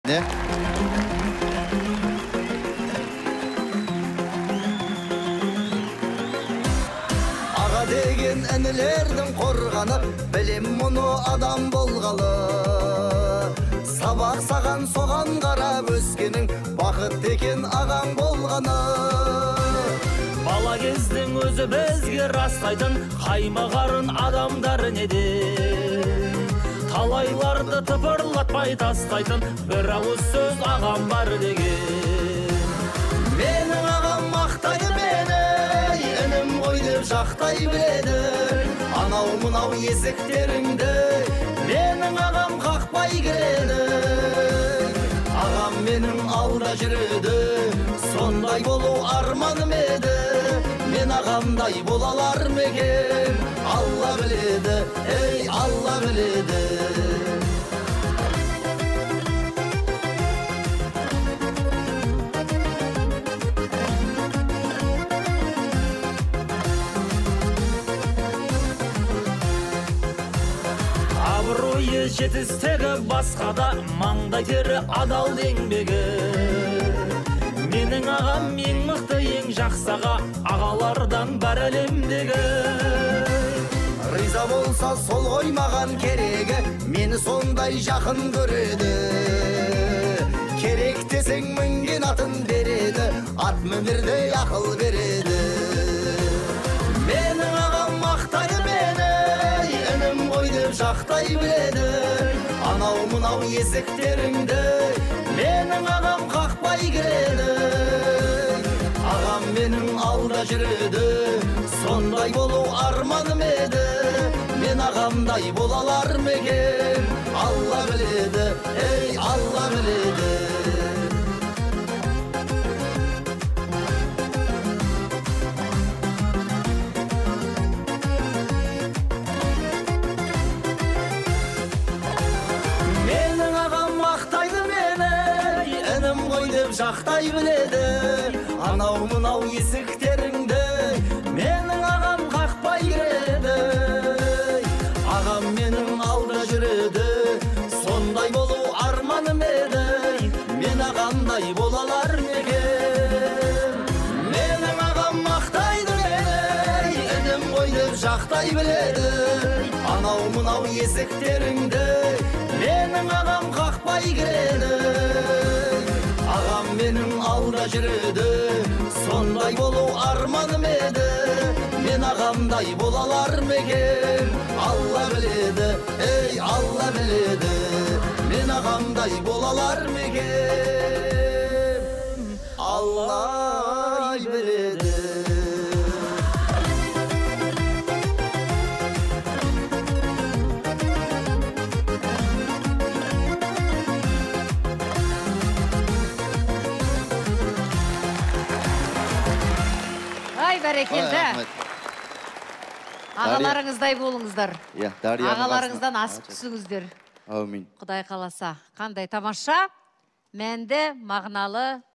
Ne? Ağa деген әнелердің қорғаны, білем мұны адам болғалы. Сабақ саған соған қарап өскенің, бақыт екен ағаң болғаны. Бала кездің өзі бізге растайтын, қаймағарын адамдар неде? Талайларды тыпырлатпай тастайтын, бір ауыз сөз ағам бар деген. Менің ағам мақтайды мені, інім ғой деп жақтай біледі. Анау мұнау есіктеріңді менің ағам қақпай кіреді. Ағам менің алда жүреді, сондай болу арманым еді. Мен ағамдай болалар ма екен, Алла біледі, ей Алла біледі. Абыройы жетістігі басқада, маңдай тері адал еңбегі. Менің ағам ең мықты, ең жақсаға, ағалардан бар әлемдегі. Риза болса сол ғой маған керегі, мені сондай жақын көреді. Керек десең мінген атын береді, ат мінерде ақыл береді. Менің ағам мақтайды мені, інім ғой деп жақтай біледі. Анау мұнау есіктеріңді менің ағам қақпай кіреді. Ағам менің алда жүреді, сондай болу арманым еді. Мен ағамдай болалар ма екен, Алла біледі, ей Алла біледі. Менің ағам мақтайды мені, інім ғой деп жақтай біледі. Анау мұнау есіктеріңді менің ағам қақпай кіреді. Ағам менің алда жүреді, сондай болу арманым еді. Мен ағамдай болалар ма екен? Менің ағам мақтайды мені, інім ғой деп жақтай біледі. Анау мұнау есіктеріңді менің ағам қақпай кіреді. Ағам менің алда жүреді, сондай болу арманым еді. Мен ағамдай болалар ма екен, Алла біледі, ей Алла біледі. Мен ағамдай болалар ма екен, Алла біледі. Ай, бәрекелді. Ағаларыңыздай болыңыздар. Ағаларыңыздан асып түсіңіздер. Аумин. Құдай қаласа. Қандай тамаша, мәнді, мағыналы